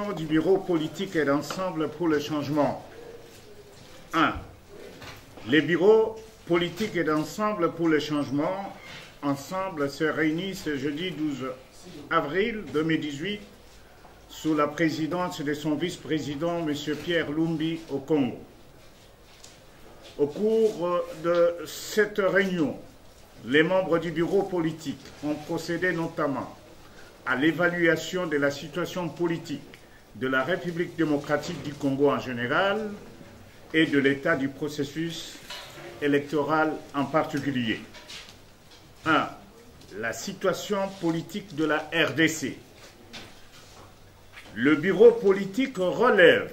Réunion du Bureau politique et d'ensemble pour le changement. 1. Les bureaux politiques et d'ensemble pour le changement ensemble se réunissent ce jeudi 12 avril 2018 sous la présidence de son vice-président M. Pierre Lumbi au Congo. Au cours de cette réunion, les membres du bureau politique ont procédé notamment à l'évaluation de la situation politique de la République démocratique du Congo en général et de l'état du processus électoral en particulier. 1. La situation politique de la RDC. Le bureau politique relève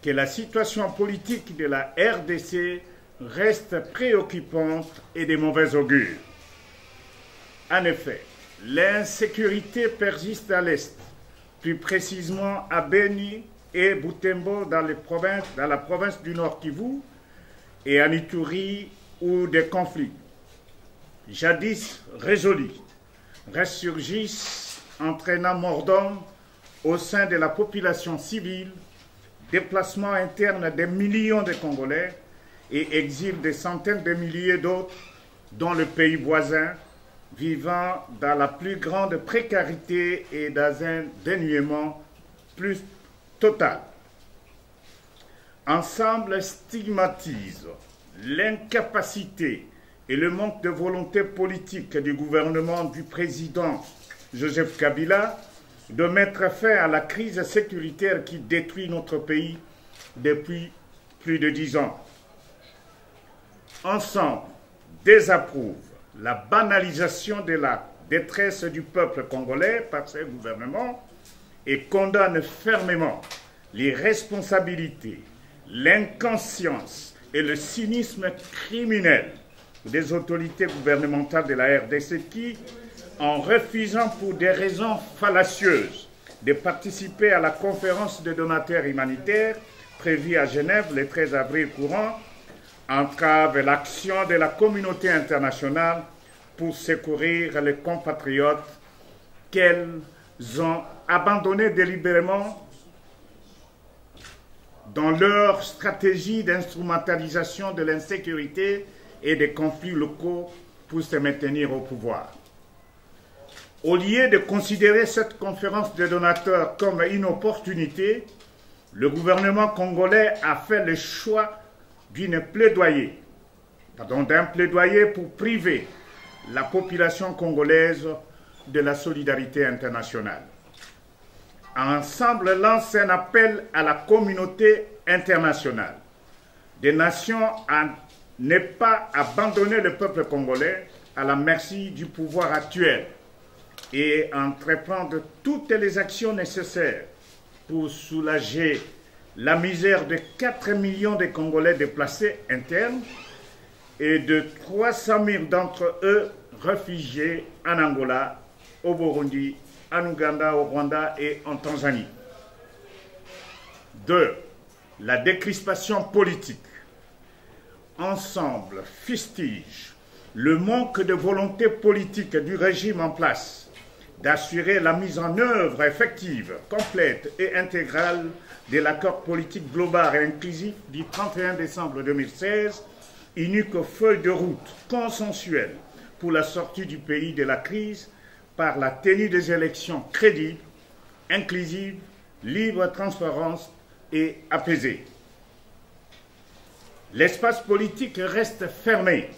que la situation politique de la RDC reste préoccupante et de mauvais augure. En effet, l'insécurité persiste à l'Est, plus précisément à Beni et Butembo dans la province du Nord Kivu et à Ituri où des conflits, jadis résolus, ressurgissent entraînant mort d'hommes au sein de la population civile, déplacement interne des millions de Congolais et exil des centaines de milliers d'autres dans le pays voisin, vivant dans la plus grande précarité et dans un dénuement plus total. Ensemble stigmatise l'incapacité et le manque de volonté politique du gouvernement du président Joseph Kabila de mettre fin à la crise sécuritaire qui détruit notre pays depuis plus de 10 ans. Ensemble, désapprouve la banalisation de la détresse du peuple congolais par ce gouvernement et condamne fermement les responsabilités, l'inconscience et le cynisme criminel des autorités gouvernementales de la RDC qui, en refusant pour des raisons fallacieuses de participer à la conférence de donateurs humanitaires prévue à Genève le 13 avril courant, entrave l'action de la communauté internationale pour secourir les compatriotes qu'elles ont abandonnés délibérément dans leur stratégie d'instrumentalisation de l'insécurité et des conflits locaux pour se maintenir au pouvoir. Au lieu de considérer cette conférence de donateurs comme une opportunité, le gouvernement congolais a fait le choix d'un plaidoyer pour priver la population congolaise de la solidarité internationale. Ensemble lance un appel à la communauté internationale des nations à ne pas abandonner le peuple congolais à la merci du pouvoir actuel et entreprendre toutes les actions nécessaires pour soulager la misère de 4 millions de Congolais déplacés internes et de 300 000 d'entre eux réfugiés en Angola, au Burundi, en Ouganda, au Rwanda et en Tanzanie. 2. La décrispation politique. Ensemble, fustige le manque de volonté politique du régime en place d'assurer la mise en œuvre effective, complète et intégrale de l'accord politique global et inclusif du 31 décembre 2016, unique feuille de route consensuelle pour la sortie du pays de la crise par la tenue des élections crédibles, inclusives, libres, transparentes et apaisées. L'espace politique reste fermé.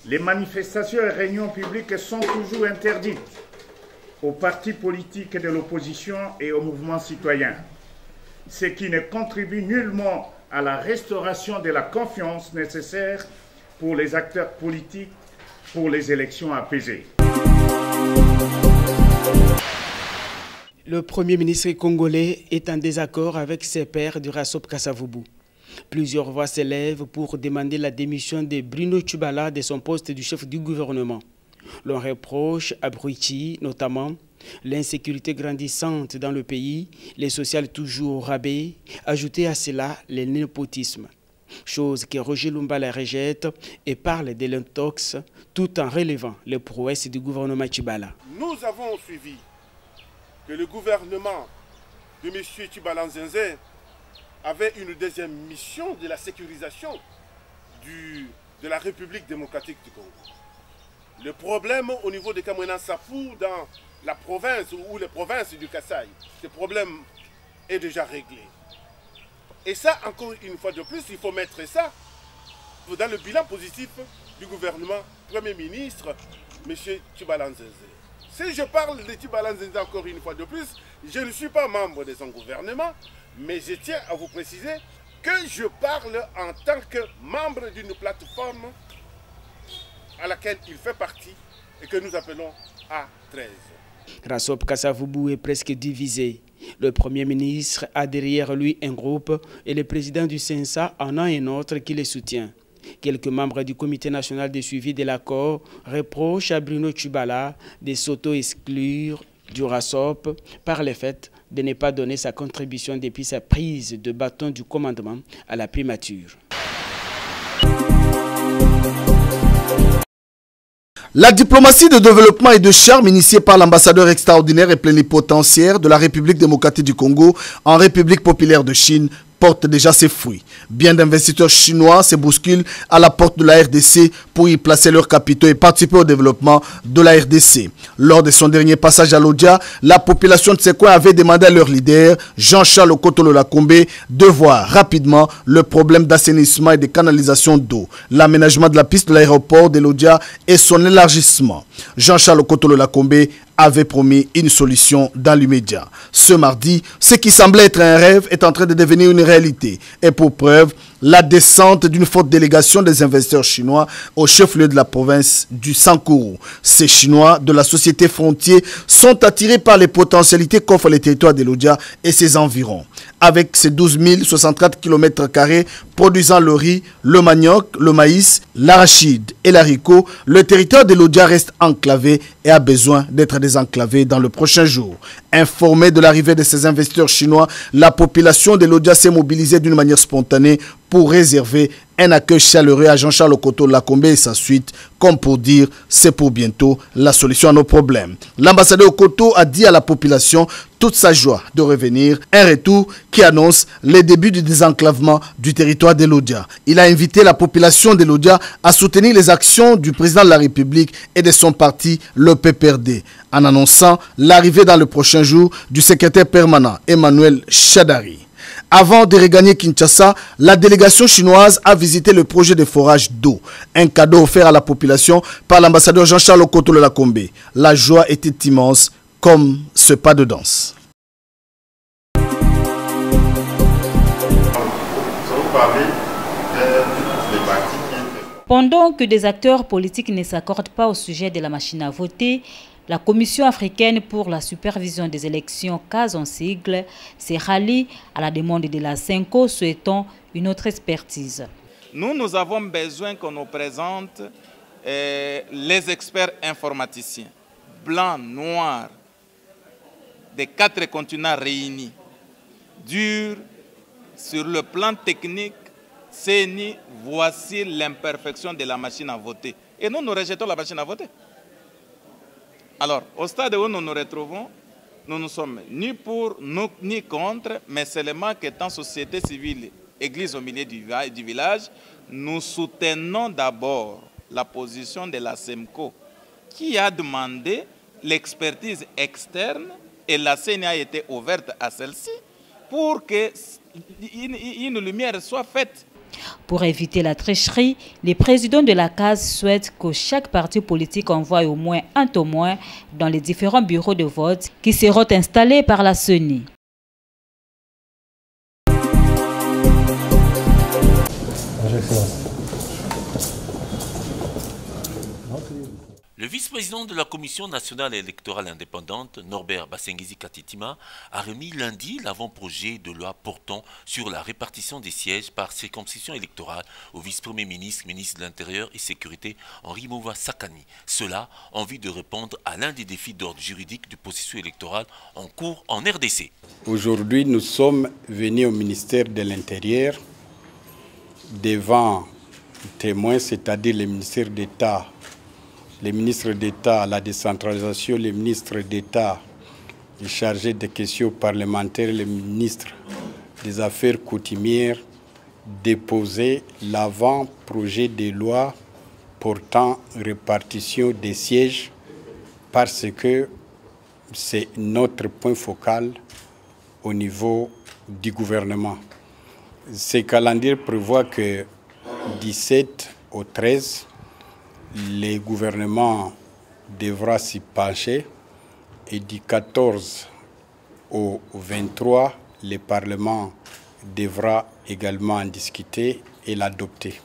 Les manifestations et réunions publiques sont toujours interdites aux partis politiques de l'opposition et aux mouvements citoyens, ce qui ne contribue nullement à la restauration de la confiance nécessaire pour les acteurs politiques pour les élections apaisées. Le Premier ministre congolais est en désaccord avec ses pairs du Rassop Kassavubu. Plusieurs voix s'élèvent pour demander la démission de Bruno Tshibala de son poste du chef du gouvernement. L'on reproche à Bruiti notamment l'insécurité grandissante dans le pays, les sociales toujours au rabais, ajouter à cela le népotisme. Chose que Roger Lumbala rejette et parle de l'intox tout en relevant les prouesses du gouvernement Tshibala. Nous avons suivi que le gouvernement de M. Tshibala Nzenze avait une deuxième mission de la sécurisation de la République démocratique du Congo. Le problème au niveau de Kamwena-Nsapou, dans la province ou les provinces du Kasaï, ce problème est déjà réglé. Et ça, encore une fois de plus, il faut mettre ça dans le bilan positif du gouvernement Premier ministre, M. Tshibala Nzenze. Si je parle de Tshibala Nzenze encore une fois de plus, je ne suis pas membre de son gouvernement, mais je tiens à vous préciser que je parle en tant que membre d'une plateforme à laquelle il fait partie et que nous appelons A13. Rassop Kassavubu est presque divisé. Le Premier ministre a derrière lui un groupe et le président du CENSA en a un autre qui le soutient. Quelques membres du Comité national de suivi de l'accord reprochent à Bruno Tshibala de s'auto-exclure du Rassop par le fait de ne pas donner sa contribution depuis sa prise de bâton du commandement à la primature. La diplomatie de développement et de charme initiée par l'ambassadeur extraordinaire et plénipotentiaire de la République démocratique du Congo en République populaire de Chine porte déjà ses fruits. Bien d'investisseurs chinois se bousculent à la porte de la RDC pour y placer leurs capitaux et participer au développement de la RDC. Lors de son dernier passage à Lodja, la population de ces coins avait demandé à leur leader, Jean-Charles Okotolo-Lakombe, de voir rapidement le problème d'assainissement et de canalisation d'eau, l'aménagement de la piste de l'aéroport de Lodja et son élargissement. Jean-Charles Okotolo-Lakombe avait promis une solution dans l'immédiat. Ce mardi, ce qui semblait être un rêve est en train de devenir une réalité. Et pour preuve, la descente d'une forte délégation des investisseurs chinois au chef-lieu de la province du Sankuru. Ces Chinois de la société Frontier sont attirés par les potentialités qu'offre le territoire de Lodja et ses environs. Avec ses 12 064 km² produisant le riz, le manioc, le maïs, l'arachide et l'haricot, le territoire de Lodja reste enclavé et a besoin d'être désenclavé dans le prochain jour. Informé de l'arrivée de ces investisseurs chinois, la population de Lodja s'est mobilisée d'une manière spontanée pour réserver un accueil chaleureux à Jean-Charles Okotolo-Lakombe et sa suite, comme pour dire c'est pour bientôt la solution à nos problèmes. L'ambassadeur Okoto a dit à la population toute sa joie de revenir, un retour qui annonce le début du désenclavement du territoire de Lodja. Il a invité la population de Lodja à soutenir les actions du président de la République et de son parti, le PPRD, en annonçant l'arrivée dans le prochain jour du secrétaire permanent Emmanuel Shadari. Avant de regagner Kinshasa, la délégation chinoise a visité le projet de forage d'eau, un cadeau offert à la population par l'ambassadeur Jean-Charles Okotolo-Lakombe. La joie était immense, comme ce pas de danse. Pendant que des acteurs politiques ne s'accordent pas au sujet de la machine à voter, la Commission africaine pour la supervision des élections, CAS en sigle, s'est ralliée à la demande de la CENCO souhaitant une autre expertise. Nous avons besoin qu'on nous présente les experts informaticiens, blancs, noirs, des 4 continents réunis, durs sur le plan technique. CENI, voici l'imperfection de la machine à voter. Et nous rejetons la machine à voter. Alors, au stade où nous nous retrouvons, nous ne sommes ni pour, ni contre, mais seulement qu'étant société civile, église au milieu du village, nous soutenons d'abord la position de la CEMCO, qui a demandé l'expertise externe, et la CENI a été ouverte à celle-ci, pour qu'une lumière soit faite. Pour éviter la tricherie, les présidents de la CAS souhaitent que chaque parti politique envoie au moins un témoin dans les différents bureaux de vote qui seront installés par la CENI. Le vice-président de la Commission nationale électorale indépendante, Norbert Basengizi Katitima, a remis lundi l'avant-projet de loi portant sur la répartition des sièges par circonscription électorale au vice-premier ministre, ministre de l'Intérieur et Sécurité, Henri Mouva Sakani. Cela en vue de répondre à l'un des défis d'ordre juridique du processus électoral en cours en RDC. Aujourd'hui, nous sommes venus au ministère de l'Intérieur devant témoins, c'est-à-dire le ministère d'État, les ministres d'État à la décentralisation, les ministres d'État chargé des questions parlementaires, le ministre des Affaires coutumières, déposé l'avant-projet de loi portant répartition des sièges parce que c'est notre point focal au niveau du gouvernement. Ce calendrier prévoit que 17 au 13, le gouvernement devra s'y pencher et du 14 au 23, le Parlement devra également en discuter et l'adopter.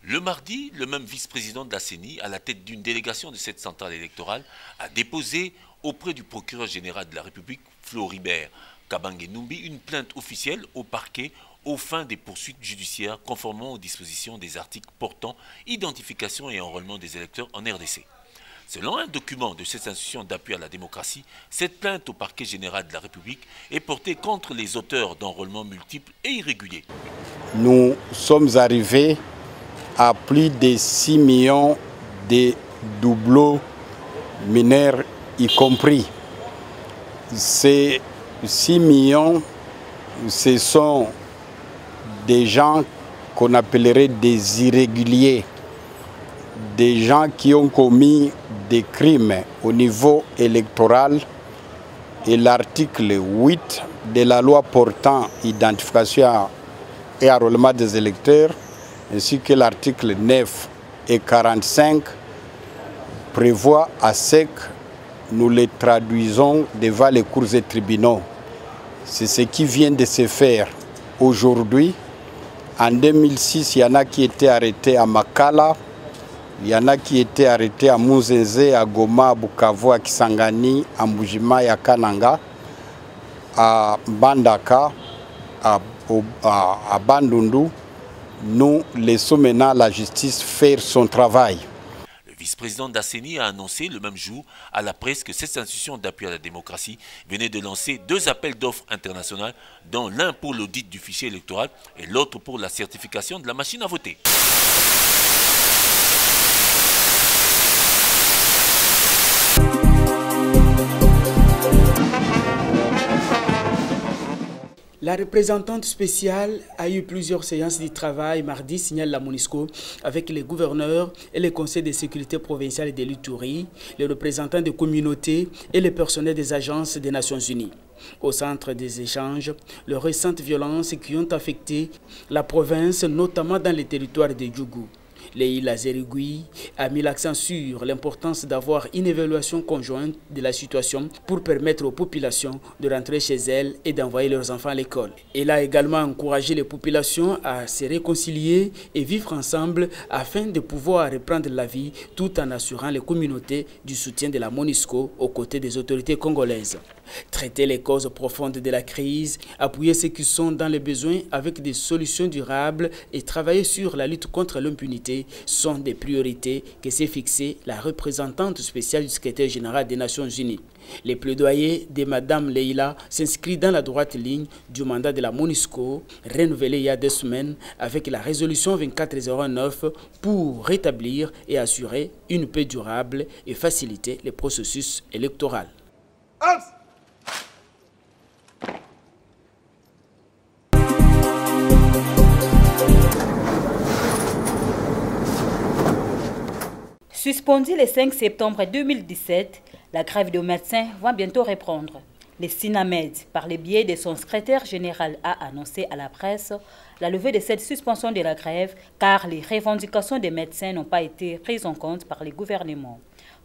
Le mardi, le même vice-président de la CENI, à la tête d'une délégation de cette centrale électorale, a déposé auprès du procureur général de la République, Floribert Kabange-Numbi, une plainte officielle au parquet aux fins des poursuites judiciaires conformément aux dispositions des articles portant identification et enrôlement des électeurs en RDC. Selon un document de cette institution d'appui à la démocratie, cette plainte au parquet général de la République est portée contre les auteurs d'enrôlements multiples et irréguliers. Nous sommes arrivés à plus de 6 millions de doublons mineurs y compris. Ces 6 millions, ce sont des gens qu'on appellerait des irréguliers, des gens qui ont commis des crimes au niveau électoral et l'article 8 de la loi portant identification et enrôlement des électeurs ainsi que l'article 9 et 45 prévoient à sec nous les traduisons devant les cours et tribunaux. C'est ce qui vient de se faire aujourd'hui. En 2006, il y en a qui étaient arrêtés à Makala, il y en a qui étaient arrêtés à Mouzézé, à Goma, à Bukavu, à Kisangani, à Mbujima et à Kananga, à Bandaka, à Bandundu. Nous laissons maintenant la justice faire son travail. Le vice-président d'Asseni a annoncé le même jour à la presse que cette institution d'appui à la démocratie venait de lancer 2 appels d'offres internationales, dont l'un pour l'audit du fichier électoral et l'autre pour la certification de la machine à voter. La représentante spéciale a eu plusieurs séances de travail mardi, signale la MONUSCO, avec les gouverneurs et les conseils de sécurité provinciale de l'Ituri, les représentants des communautés et les personnels des agences des Nations Unies. Au centre des échanges, les récentes violences qui ont affecté la province, notamment dans les territoires de Djougou. Leïla Zerigui a mis l'accent sur l'importance d'avoir une évaluation conjointe de la situation pour permettre aux populations de rentrer chez elles et d'envoyer leurs enfants à l'école. Elle a également encouragé les populations à se réconcilier et vivre ensemble afin de pouvoir reprendre la vie tout en assurant les communautés du soutien de la MONUSCO aux côtés des autorités congolaises. Traiter les causes profondes de la crise, appuyer ceux qui sont dans les besoins avec des solutions durables et travailler sur la lutte contre l'impunité sont des priorités que s'est fixée la représentante spéciale du secrétaire général des Nations Unies. Les plaidoyers de Mme Leïla s'inscrivent dans la droite ligne du mandat de la MONUSCO, renouvelé il y a 2 semaines avec la résolution 2409 pour rétablir et assurer une paix durable et faciliter les processus électoraux. Suspendue le 5 septembre 2017, la grève des médecins va bientôt reprendre. Le SINAMED, par le biais de son secrétaire général, a annoncé à la presse la levée de cette suspension de la grève car les revendications des médecins n'ont pas été prises en compte par le gouvernement.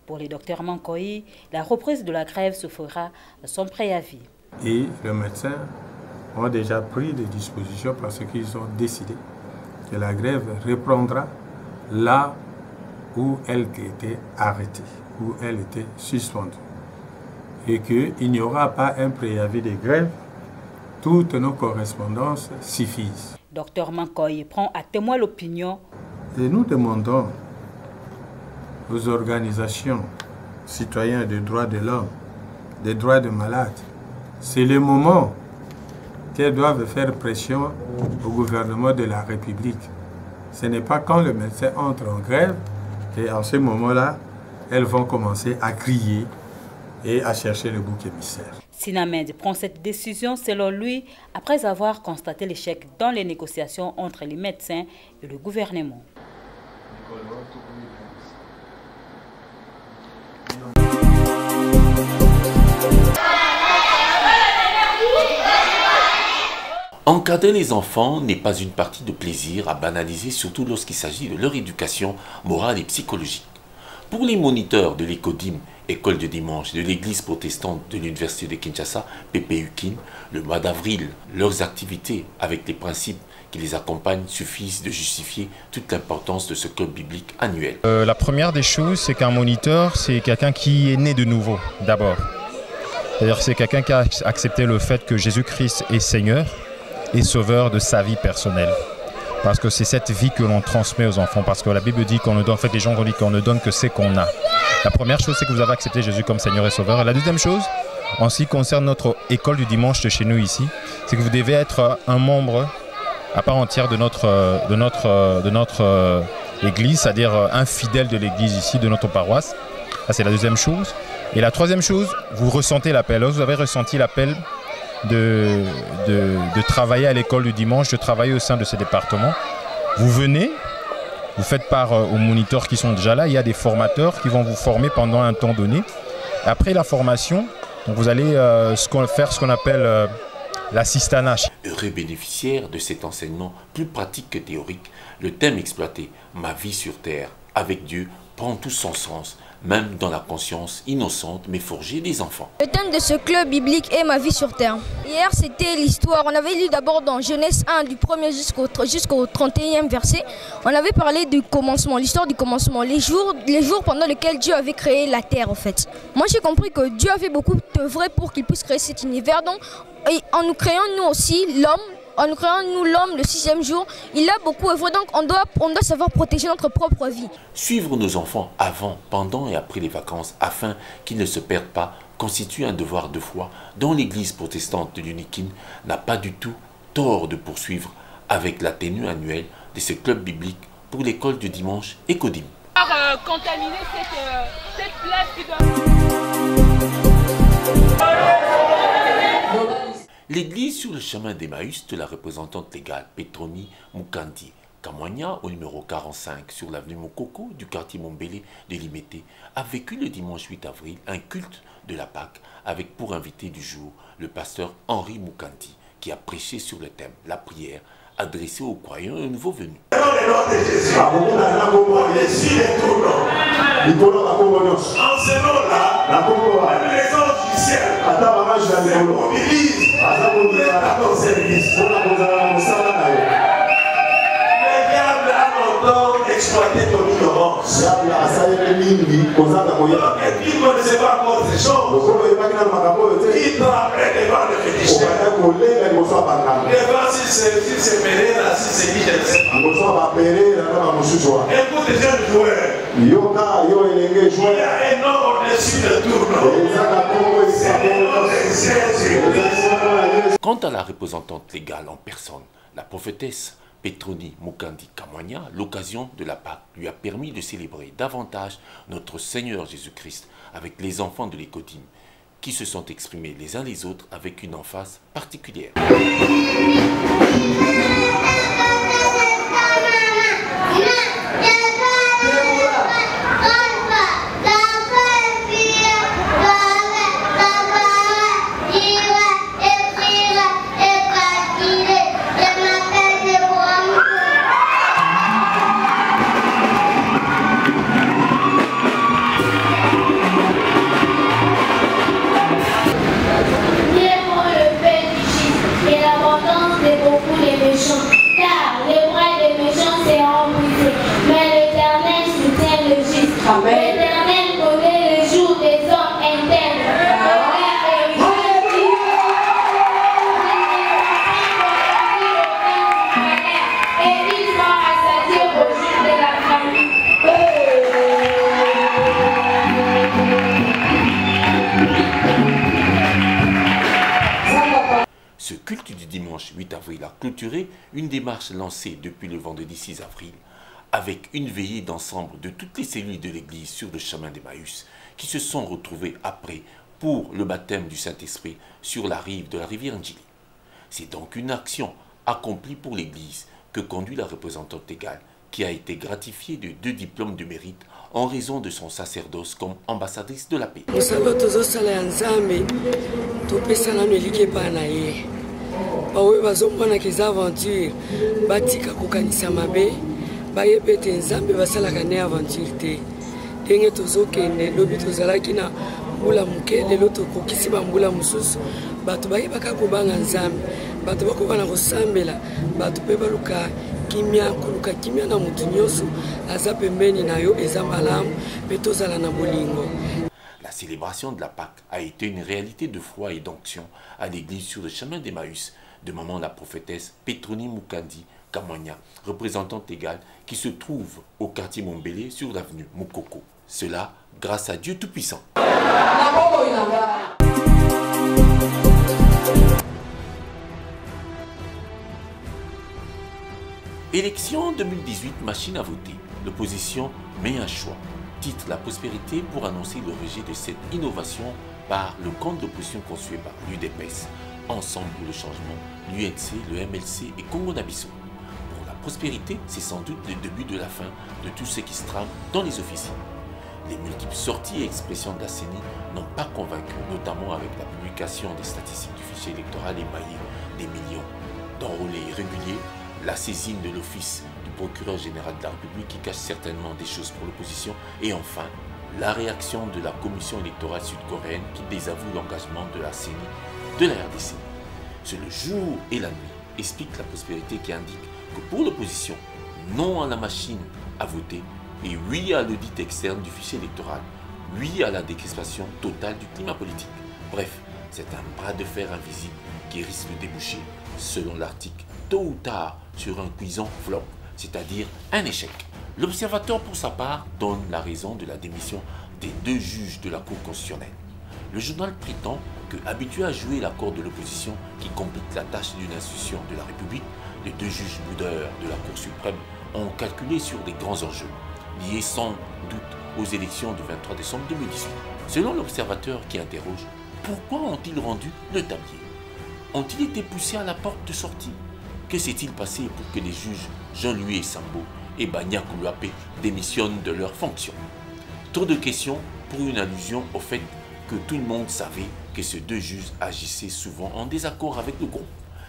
Pour le docteur Mankoï, la reprise de la grève se fera à son préavis. Et les médecins ont déjà pris des dispositions parce qu'ils ont décidé que la grève reprendra là où elle était arrêtée, où elle était suspendue. Et qu'il n'y aura pas un préavis de grève, toutes nos correspondances suffisent. Docteur Mankoï prend à témoin l'opinion. Et nous demandons aux organisations citoyennes des droits de l'homme, des droits des malades, c'est le moment qu'elles doivent faire pression au gouvernement de la République. Ce n'est pas quand le médecin entre en grève et en ce moment-là, elles vont commencer à crier et à chercher le bouc émissaire. Sinamed prend cette décision, selon lui, après avoir constaté l'échec dans les négociations entre les médecins et le gouvernement. Encadrer les enfants n'est pas une partie de plaisir à banaliser, surtout lorsqu'il s'agit de leur éducation morale et psychologique. Pour les moniteurs de l'ECODIM, école de dimanche de l'église protestante de l'université de Kinshasa, PPUKIN, le mois d'avril, leurs activités avec les principes qui les accompagnent suffisent de justifier toute l'importance de ce club biblique annuel. La première des choses, c'est qu'un moniteur, c'est quelqu'un qui est né de nouveau, d'abord. C'est-à-dire c'est quelqu'un qui a accepté le fait que Jésus-Christ est Seigneur et sauveur de sa vie personnelle. Parce que c'est cette vie que l'on transmet aux enfants. Parce que la Bible dit qu'on ne donne, en fait, les gens disent qu'on ne donne que ce qu'on a. La première chose, c'est que vous avez accepté Jésus comme Seigneur et Sauveur. Et la deuxième chose, en ce qui concerne notre école du dimanche de chez nous ici, c'est que vous devez être un membre à part entière de notre église, c'est-à-dire un fidèle de l'église ici, de notre paroisse. Ça, c'est la deuxième chose. Et la troisième chose, vous ressentez l'appel. Vous avez ressenti l'appel de travailler à l'école du dimanche, de travailler au sein de ce département. Vous venez, vous faites part aux moniteurs qui sont déjà là. Il y a des formateurs qui vont vous former pendant un temps donné. Après la formation, donc vous allez faire ce qu'on appelle l'assistanat. Heureux bénéficiaire de cet enseignement plus pratique que théorique, le thème exploité, ma vie sur terre, avec Dieu, prend tout son sens, même dans la conscience innocente mais forgée des enfants. Le thème de ce club biblique est ma vie sur terre. Hier, c'était l'histoire. On avait lu d'abord dans Genèse 1, du 1er jusqu'au 31e verset. On avait parlé du commencement, l'histoire du commencement, les jours pendant lesquels Dieu avait créé la terre en fait. Moi, j'ai compris que Dieu avait beaucoup d'œuvres pour qu'il puisse créer cet univers. Donc, et en nous créant nous aussi, l'homme, en nous créant nous l'homme le 6e jour, il a beaucoup œuvré, donc on doit savoir protéger notre propre vie. Suivre nos enfants avant, pendant et après les vacances afin qu'ils ne se perdent pas constitue un devoir de foi dont l'église protestante de l'Unikin n'a pas du tout tort de poursuivre avec la tenue annuelle de ce club biblique pour l'école du dimanche ECODIM. Contaminer cette place qui doit... L'église sur le chemin d'Emmaüs de la représentante légale Petroni Mukandi Kamwanya, au numéro 45 sur l'avenue Mokoko du quartier Mombélé de Limete, a vécu le dimanche 8 avril un culte de la Pâque avec pour invité du jour le pasteur Henri Mukandi qui a prêché sur le thème la prière adressée aux croyants et aux nouveaux venus. Exploiter ton ignorance. Et puis, on ne sait pas encore ces choses. Qui doit après devant le féticheur. Devant si c'est Pereira, si c'est qui, je ne sais pas. Écoute les jeunes joueurs. Il y a un nom au-dessus de tout nom. Quant à la représentante légale en personne, la prophétesse Petroni Mukandi Kamwanya, l'occasion de la Pâque lui a permis de célébrer davantage notre Seigneur Jésus-Christ avec les enfants de l'ECODIM qui se sont exprimés les uns les autres avec une emphase particulière. L'Éternel connaît le jour des hommes internes. Et il va assassiner au jour de la famille. Ce culte du dimanche 8 avril a clôturé une démarche lancée depuis le vendredi 6 avril avec une veillée d'ensemble de toutes les cellules de l'église sur le chemin d'Emmaüs qui se sont retrouvées après pour le baptême du Saint-Esprit sur la rive de la rivière Ndjili. C'est donc une action accomplie pour l'Église que conduit la représentante égale, qui a été gratifiée de 2 diplômes de mérite en raison de son sacerdoce comme ambassadrice de la paix. mbula muke lelo tokokisi bambula mususu bato bayebaka kobanga nzambe bato bakobana kosambela bato mpe baluka kimia koluka kimia na mutu nyonso aza pembeni na yo eza malamu mpe tozala na bolingo. La célébration de la Pâque a été une réalité de foi et d'onction à l'église sur le chemin d'Emmaüs de maman la prophétesse Petroni Mukandi Kamwanya, représentante égale qui se trouve au quartier Mombele sur l'avenue Mukoko. Cela grâce à Dieu Tout-Puissant. Élection 2018, machine à voter. L'opposition met un choix. Titre la prospérité pour annoncer le rejet de cette innovation par le camp d'opposition conçu par l'UDPS, Ensemble pour le changement, l'UNC, le MLC et Congo-Nabisso. Pour la prospérité, c'est sans doute le début de la fin de tout ce qui se trame dans les officines. Les multiples sorties et expressions de la CENI n'ont pas convaincu, notamment avec la publication des statistiques du fichier électoral émaillé des millions d'enrôlés irréguliers, la saisine de l'office du procureur général de la République qui cache certainement des choses pour l'opposition, et enfin, la réaction de la commission électorale sud-coréenne qui désavoue l'engagement de la CENI de la RDC. C'est le jour et la nuit, explique la prospérité qui indique que pour l'opposition, non à la machine à voter, et oui à l'audit externe du fichier électoral, oui à la décrispation totale du climat politique. Bref, c'est un bras de fer invisible qui risque de déboucher, selon l'article, tôt ou tard sur un cuisant flop, c'est-à-dire un échec. L'observateur, pour sa part, donne la raison de la démission des 2 juges de la Cour constitutionnelle. Le journal prétend que, habitués à jouer l'accord de l'opposition qui complique la tâche d'une institution de la République, les 2 juges boudeurs de la Cour suprême ont calculé sur des grands enjeux, liés sans doute aux élections du 23 décembre 2018. Selon l'observateur qui interroge, pourquoi ont-ils rendu le tablier? Ont-ils été poussés à la porte de sortie? Que s'est-il passé pour que les juges Jean-Louis Sambo et Banya Koulouapé démissionnent de leurs fonctions? Trop de questions pour une allusion au fait que tout le monde savait que ces 2 juges agissaient souvent en désaccord avec le groupe,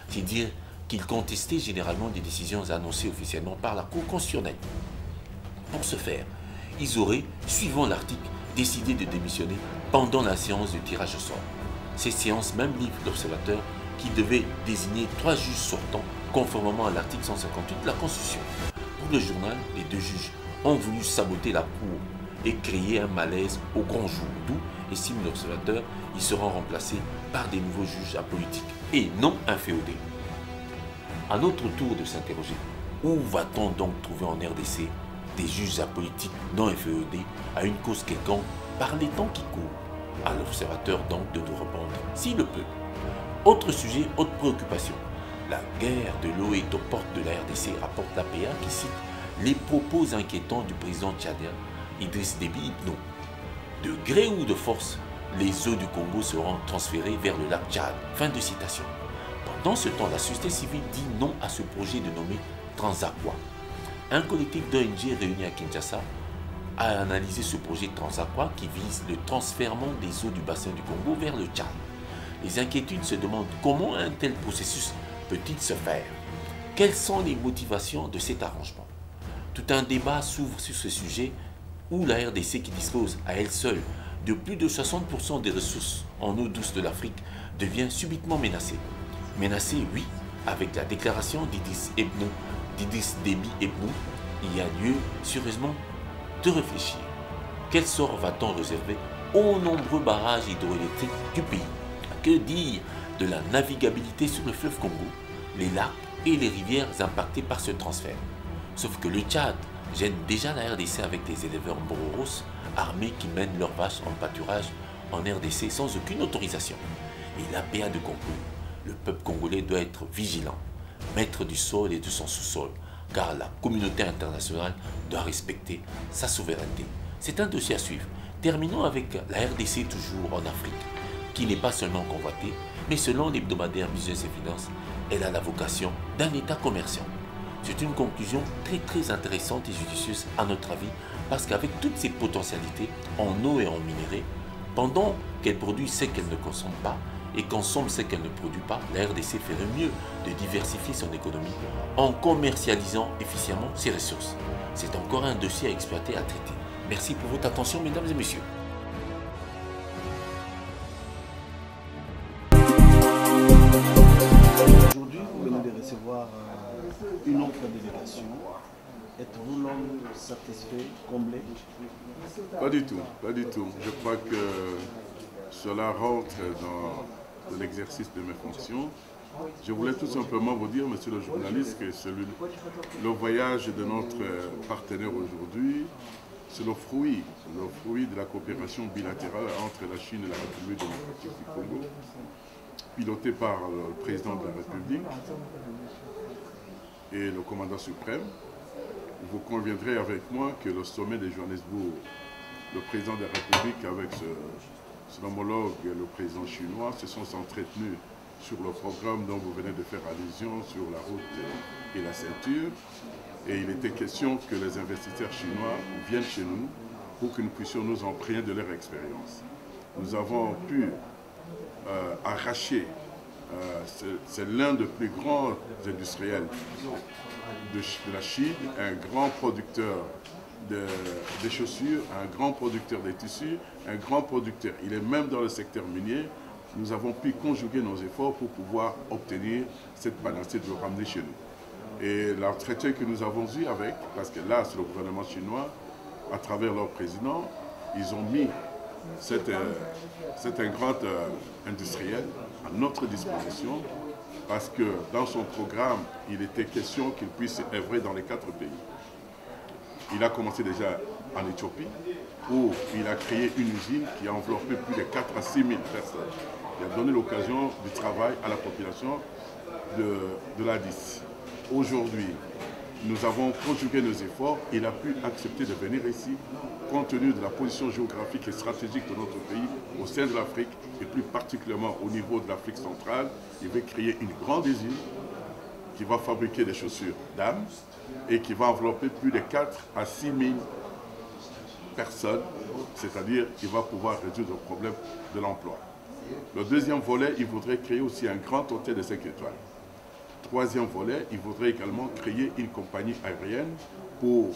c'est dire qu'ils contestaient généralement des décisions annoncées officiellement par la Cour constitutionnelle. Pour ce faire, ils auraient, suivant l'article, décidé de démissionner pendant la séance de tirage au sort. Cette séance même livre l'observateur qui devait désigner 3 juges sortants conformément à l'article 158 de la Constitution. Pour le journal, les 2 juges ont voulu saboter la Cour et créer un malaise au grand jour, d'où, estime l'observateur, ils seront remplacés par des nouveaux juges apolitiques et non inféodés. À notre tour de s'interroger, où va-t-on donc trouver en RDC des juges apolitiques non inféodés à une cause quelconque par les temps qui courent? À l'observateur donc de nous répondre, s'il le peut. Autre sujet, autre préoccupation. La guerre de l'eau est aux portes de la RDC, rapporte l'APA qui cite les propos inquiétants du président tchadien Idriss Déby Itno. De gré ou de force, les eaux du Congo seront transférées vers le lac Tchad. Fin de citation. Pendant ce temps, la société civile dit non à ce projet de nommer Transaqua. Un collectif d'ONG réuni à Kinshasa a analysé ce projet Transaqua qui vise le transfèrement des eaux du bassin du Congo vers le Tchad. Les inquiétudes se demandent comment un tel processus peut-il se faire? Quelles sont les motivations de cet arrangement? Tout un débat s'ouvre sur ce sujet où la RDC, qui dispose à elle seule de plus de 60% des ressources en eau douce de l'Afrique, devient subitement menacée. Menacée, oui, avec la déclaration d'Idriss Déby Itno, il y a lieu sérieusement de réfléchir. Quel sort va-t-on réserver aux nombreux barrages hydroélectriques du pays? Que dire de la navigabilité sur le fleuve Congo, les lacs et les rivières impactés par ce transfert? Sauf que le Tchad gêne déjà la RDC avec des éleveurs boros armés qui mènent leurs vaches en pâturage en RDC sans aucune autorisation. Et l'APA de conclure, le peuple congolais doit être vigilant, maître du sol et de son sous-sol, car la communauté internationale doit respecter sa souveraineté. C'est un dossier à suivre. Terminons avec la RDC toujours en Afrique. qui n'est pas seulement convoitée, mais selon l'hebdomadaire Business et Finance, elle a la vocation d'un État commerçant. C'est une conclusion très intéressante et judicieuse à notre avis, parce qu'avec toutes ses potentialités en eau et en minéraux, pendant qu'elle produit ce qu'elle ne consomme pas et consomme ce qu'elle ne produit pas, la RDC ferait mieux de diversifier son économie en commercialisant efficacement ses ressources. C'est encore un dossier à exploiter, à traiter. Merci pour votre attention, mesdames et messieurs. Aujourd'hui, vous venez de recevoir une autre délégation. Êtes-vous l'homme satisfait, comblé? Pas du tout, pas du tout. Je crois que cela rentre dans l'exercice de mes fonctions. Je voulais tout simplement vous dire, monsieur le journaliste, que le voyage de notre partenaire aujourd'hui, c'est le fruit de la coopération bilatérale entre la Chine et la République démocratique du Congo, piloté par le président de la République et le commandant suprême. Vous conviendrez avec moi que le sommet de Johannesburg, le président de la République avec son homologue, le président chinois, se sont entretenus sur le programme dont vous venez de faire allusion sur la route et la ceinture. Et il était question que les investisseurs chinois viennent chez nous pour que nous puissions nous imprégner de leur expérience. Nous avons pu arracher, c'est l'un des plus grands industriels de la Chine, un grand producteur de chaussures, un grand producteur de tissus, un grand producteur. Il est même dans le secteur minier. Nous avons pu conjuguer nos efforts pour pouvoir obtenir cette panacée de le ramener chez nous. Et l'entretien que nous avons eu avec, parce que là, c'est le gouvernement chinois, à travers leur président, ils ont mis cet grand industriel à notre disposition, parce que dans son programme, il était question qu'il puisse œuvrer dans les 4 pays. Il a commencé déjà en Éthiopie, où il a créé une usine qui a enveloppé plus de 4 à 6 000 personnes. Il a donné l'occasion du travail à la population de l'Addis. Aujourd'hui, nous avons conjugué nos efforts. Il a pu accepter de venir ici, compte tenu de la position géographique et stratégique de notre pays au sein de l'Afrique, et plus particulièrement au niveau de l'Afrique centrale. Il veut créer une grande usine qui va fabriquer des chaussures dames et qui va envelopper plus de 4 à 6 000 personnes, c'est-à-dire qu'il va pouvoir résoudre le problème de l'emploi. Le deuxième volet, il voudrait créer aussi un grand hôtel de 5 étoiles. Troisième volet, il voudrait également créer une compagnie aérienne pour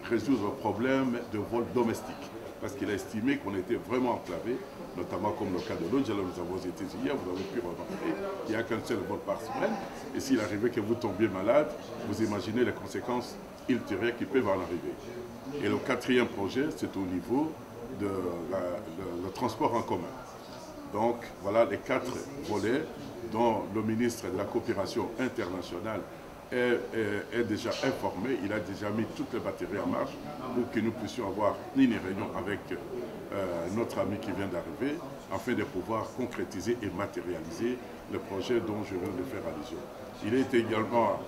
résoudre le problème de vol domestique. Parce qu'il a estimé qu'on était vraiment enclavé, notamment comme le cas de l'autre. Nous avons été hier, vous avez pu remarquer, il n'y a qu'un seul vol par semaine. Et s'il arrivait que vous tombiez malade, vous imaginez les conséquences ultérieures qui peuvent en arriver. Et le quatrième projet, c'est au niveau de le transport en commun. Donc voilà les 4 volets dont le ministre de la Coopération internationale est déjà informé. Il a déjà mis toutes les batteries en marche pour que nous puissions avoir une réunion avec notre ami qui vient d'arriver, afin de pouvoir concrétiser et matérialiser le projet dont je viens de faire allusion. Il est également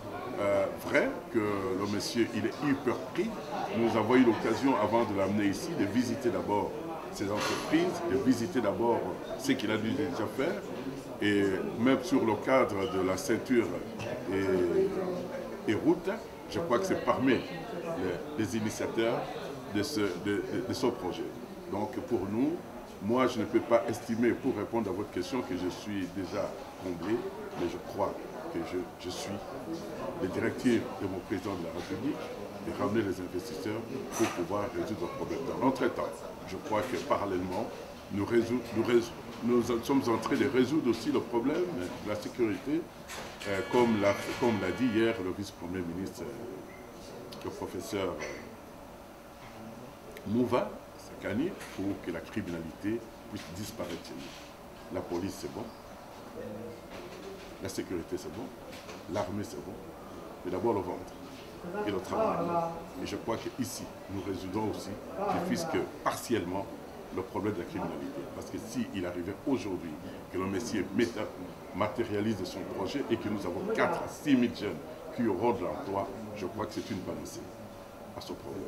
vrai que le monsieur, il est hyper pris. Nous avons eu l'occasion, avant de l'amener ici, de visiter d'abord ses entreprises, de visiter d'abord ce qu'il a dû déjà faire, et même sur le cadre de la ceinture et route, je crois que c'est parmi les initiateurs de ce projet. Donc pour nous, moi je ne peux pas estimer, pour répondre à votre question, que je suis déjà comblé, mais je crois que je suis le directif de mon président de la République, de ramener les investisseurs pour pouvoir résoudre le problème. Dans l'entretemps, je crois que parallèlement, nous sommes en train de résoudre aussi le problème de la sécurité, comme l'a dit hier le vice-premier ministre, le professeur Mouva Sakani, pour que la criminalité puisse disparaître chez nous. La police, c'est bon. La sécurité, c'est bon. L'armée, c'est bon. Mais d'abord le ventre et le travail. Et je crois qu'ici, nous résoudrons aussi, puisque partiellement, le problème de la criminalité. Parce que s'il arrivait aujourd'hui que le monsieur matérialise son projet et que nous avons 4 à 6 000 jeunes qui auront de l'emploi, je crois que c'est une panacée à ce problème.